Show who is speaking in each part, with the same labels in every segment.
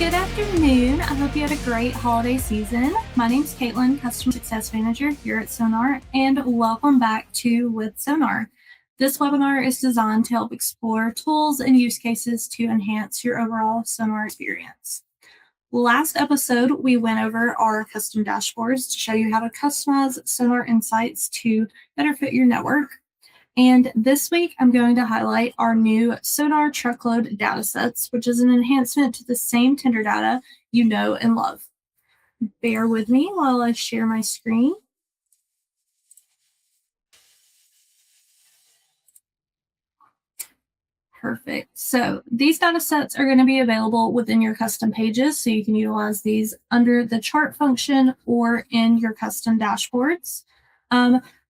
Speaker 1: Good afternoon. I hope you had a great holiday season. My name's Caitlin, Customer Success Manager here at SONAR, and welcome back to WithSONAR. This webinar is designed to help explore tools and use cases to enhance your overall SONAR experience. Last episode, we went over our custom dashboards to show you how to customize SONAR insights to better fit your network. And this week, I'm going to highlight our new SONAR Truckload Datasets, which is an enhancement to the same tender data you know and love. Bear with me while I share my screen. Perfect. So these datasets are going to be available within your custom pages, so you can utilize these under the chart function or in your custom dashboards.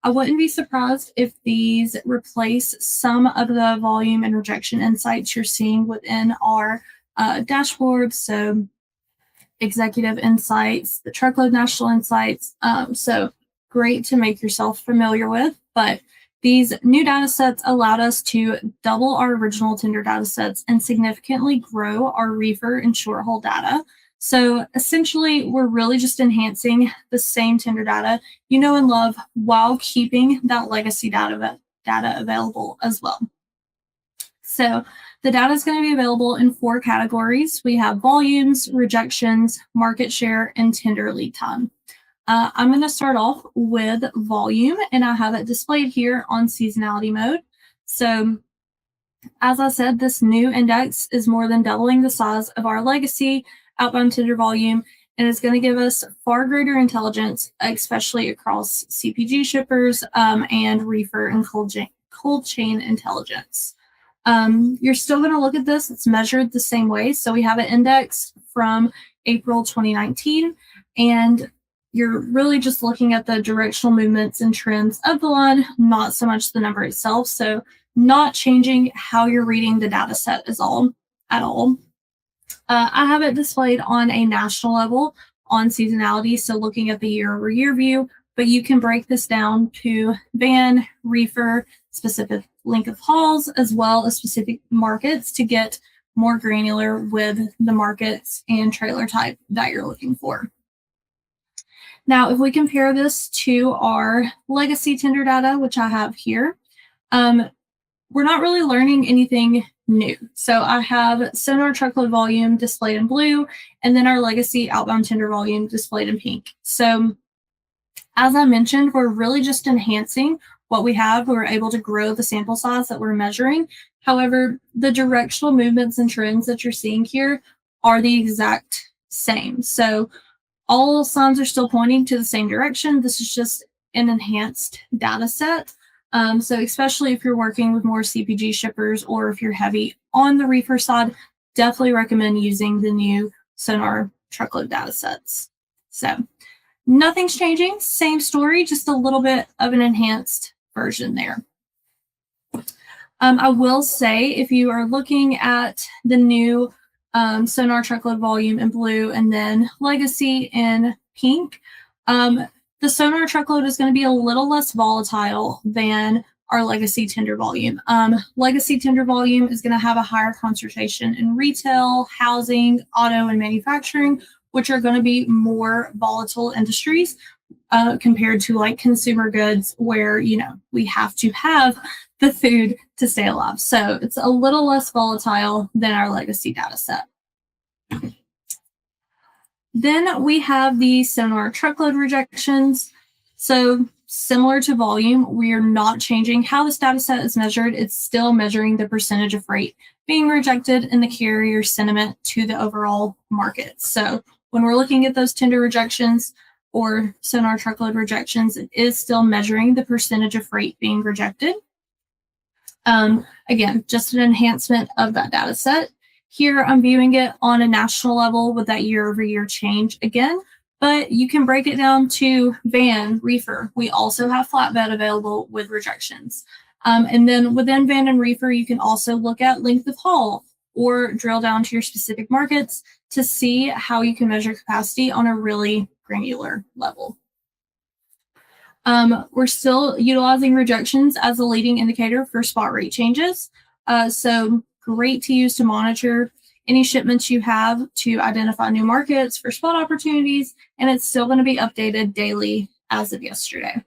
Speaker 1: I wouldn't be surprised if these replace some of the volume and rejection insights you're seeing within our dashboards. So executive insights, the truckload national insights. So great to make yourself familiar with. But these new data sets allowed us to double our original tender data sets and significantly grow our reefer and short haul data. So essentially, we're really just enhancing the same tender data you know and love while keeping that legacy data available as well. So the data is going to be available in 4 categories. We have volumes, rejections, market share, and tender lead time. I'm going to start off with volume, and I have it displayed here on seasonality mode. So as I said, this new index is more than doubling the size of our legacy outbound tender volume, and it's going to give us far greater intelligence, especially across CPG shippers and reefer and cold chain intelligence. You're still going to look at this. It's measured the same way. So we have an index from April 2019, and you're really just looking at the directional movements and trends of the line, not so much the number itself. So not changing how you're reading the data set at all. I have it displayed on a national level on seasonality, so looking at the year-over-year view, but you can break this down to van, reefer, specific length of hauls, as well as specific markets to get more granular with the markets and trailer type that you're looking for. Now, if we compare this to our legacy tender data, which I have here, we're not really learning anything new. So I have SONAR truckload volume displayed in blue, and then our legacy outbound tender volume displayed in pink. So as I mentioned, we're really just enhancing what we have. We're able to grow the sample size that we're measuring. However, the directional movements and trends that you're seeing here are the exact same. So all signs are still pointing to the same direction. This is just an enhanced data set. So especially if you're working with more CPG shippers or if you're heavy on the reefer side, definitely recommend using the new SONAR truckload data sets. So nothing's changing, same story, just a little bit of an enhanced version there. I will say if you are looking at the new SONAR truckload volume in blue and then legacy in pink, the SONAR truckload is going to be a little less volatile than our legacy tender volume. Legacy tender volume is going to have a higher concentration in retail, housing, auto, and manufacturing, which are going to be more volatile industries compared to like consumer goods where, you know, we have to have the food to stay alive. So it's a little less volatile than our legacy data set. Then we have the SONAR truckload rejections. So similar to volume, we are not changing how this data set is measured. It's still measuring the percentage of freight being rejected and the carrier sentiment to the overall market. So when we're looking at those tender rejections or SONAR truckload rejections, it is still measuring the percentage of freight being rejected. Again, just an enhancement of that data set. Here, I'm viewing it on a national level with that year-over-year change again, but you can break it down to van, reefer. We also have flatbed available with rejections. And then within van and reefer, you can also look at length of haul or drill down to your specific markets to see how you can measure capacity on a really granular level. We're still utilizing rejections as a leading indicator for spot rate changes. So great to use to monitor any shipments you have to identify new markets for spot opportunities, and it's still going to be updated daily as of yesterday.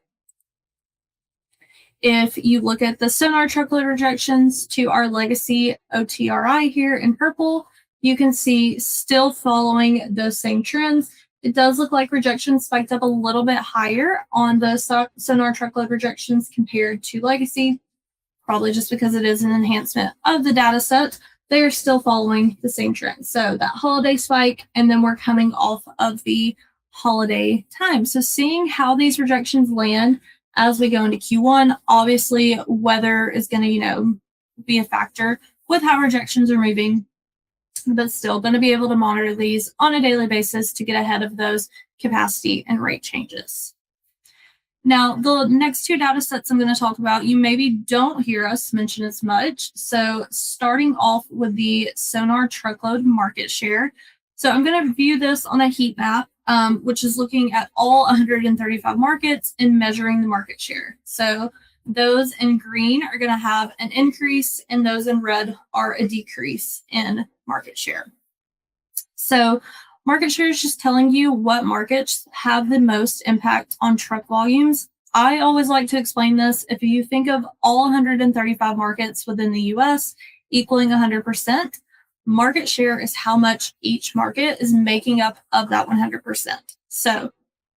Speaker 1: If you look at the SONAR truckload rejections to our legacy OTRI here in purple, you can see still following those same trends. It does look like rejections spiked up a little bit higher on the SONAR truckload rejections compared to legacy, probably just because it is an enhancement of the data set. They are still following the same trend. So that holiday spike, and then we're coming off of the holiday time. So seeing how these rejections land as we go into Q1, obviously weather is going to, be a factor with how rejections are moving, but still going to be able to monitor these on a daily basis to get ahead of those capacity and rate changes. Now, the next two data sets I'm going to talk about, you maybe don't hear us mention as much. So starting off with the SONAR truckload market share. So I'm going to view this on a heat map, which is looking at all 135 markets and measuring the market share. So those in green are going to have an increase, and those in red are a decrease in market share. So market share is just telling you what markets have the most impact on truck volumes. I always like to explain this. If you think of all 135 markets within the US equaling 100%, market share is how much each market is making up of that 100%. So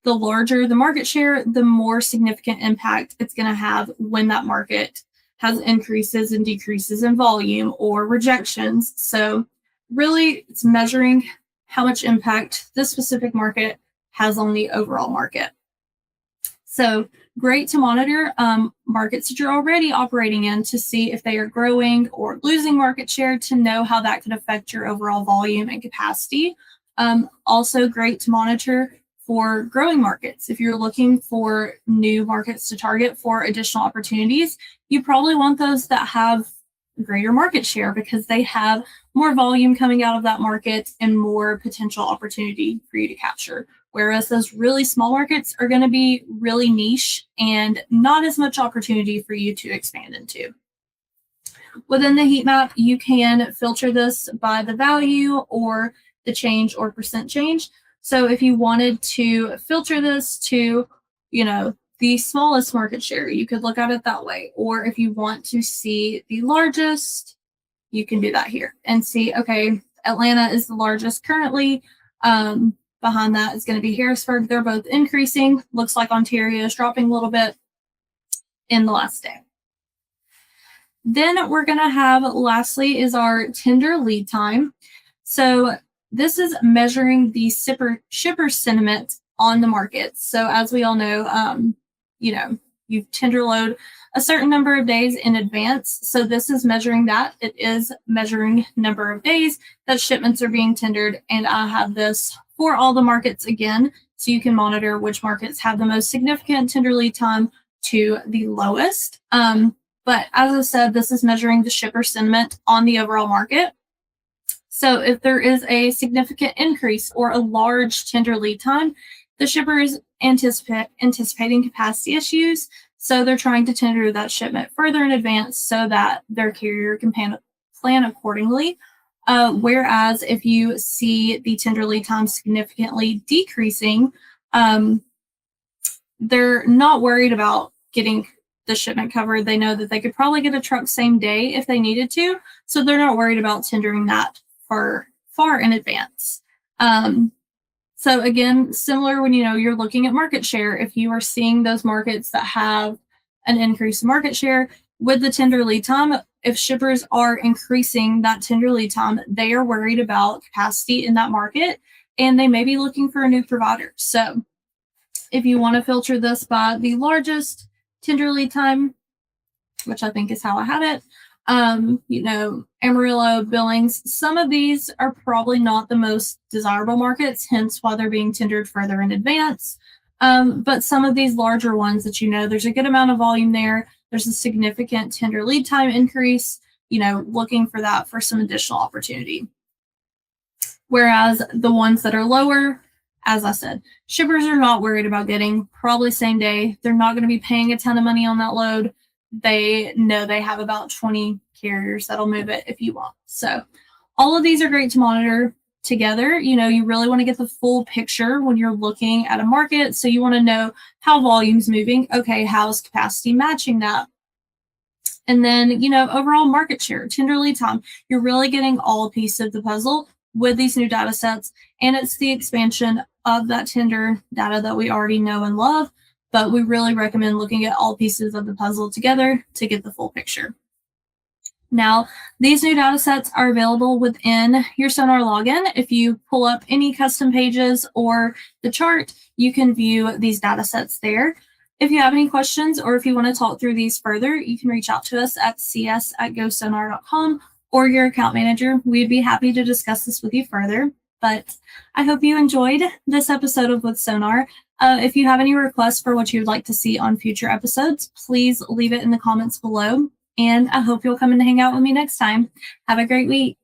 Speaker 1: the larger the market share, the more significant impact it's going to have when that market has increases and decreases in volume or rejections. So really, it's measuring how much impact this specific market has on the overall market. So great to monitor markets that you're already operating in to see if they are growing or losing market share, to know how that could affect your overall volume and capacity. Also great to monitor for growing markets. If you're looking for new markets to target for additional opportunities, you probably want those that have greater market share because they have more volume coming out of that market and more potential opportunity for you to capture. Whereas those really small markets are going to be really niche and not as much opportunity for you to expand into. Within the heat map, you can filter this by the value or the change or percent change. So if you wanted to filter this to, the smallest market share, you could look at it that way. Or if you want to see the largest, you can do that here and see, okay, Atlanta is the largest currently. Behind that is going to be Harrisburg. They're both increasing. Looks like Ontario is dropping a little bit in the last day. Then we're going to have, lastly, is our tender lead time. So this is measuring the shipper sentiment on the market. So as we all know, you tender load a certain number of days in advance. So this is measuring that. It is measuring number of days that shipments are being tendered. And I have this for all the markets again, so you can monitor which markets have the most significant tender lead time to the lowest. But as I said, this is measuring the shipper sentiment on the overall market. So if there is a significant increase or a large tender lead time, the shipper is anticipating capacity issues. So they're trying to tender that shipment further in advance so that their carrier can plan accordingly. Whereas if you see the tender lead time significantly decreasing, they're not worried about getting the shipment covered. They know that they could probably get a truck same day if they needed to. So they're not worried about tendering that far in advance. So again, similar when you're looking at market share, if you are seeing those markets that have an increase in market share with the tender lead time, if shippers are increasing that tender lead time, they are worried about capacity in that market and they may be looking for a new provider. So if you want to filter this by the largest tender lead time, which I think is how I had it, Amarillo, Billings, some of these are probably not the most desirable markets, hence why they're being tendered further in advance. But some of these larger ones that there's a good amount of volume there. There's a significant tender lead time increase, looking for that for some additional opportunity. Whereas the ones that are lower, as I said, shippers are not worried about getting probably same day. They're not going to be paying a ton of money on that load. They know they have about 20 carriers that'll move it if you want. So All of these are great to monitor together. You really want to get the full picture when you're looking at a market. So you want to know how volume's moving. Okay, how's capacity matching that? And then, overall market share, tender lead time. You're really getting all a piece of the puzzle with these new data sets. And it's the expansion of that tender data that we already know and love. But we really recommend looking at all pieces of the puzzle together to get the full picture. Now, these new data sets are available within your SONAR login. If you pull up any custom pages or the chart, you can view these data sets there. If you have any questions or if you want to talk through these further, you can reach out to us at cs@gosonar.com or your account manager. We'd be happy to discuss this with you further. But I hope you enjoyed this episode of WithSONAR. If you have any requests for what you would like to see on future episodes, please leave it in the comments below. And I hope you'll come and hang out with me next time. Have a great week.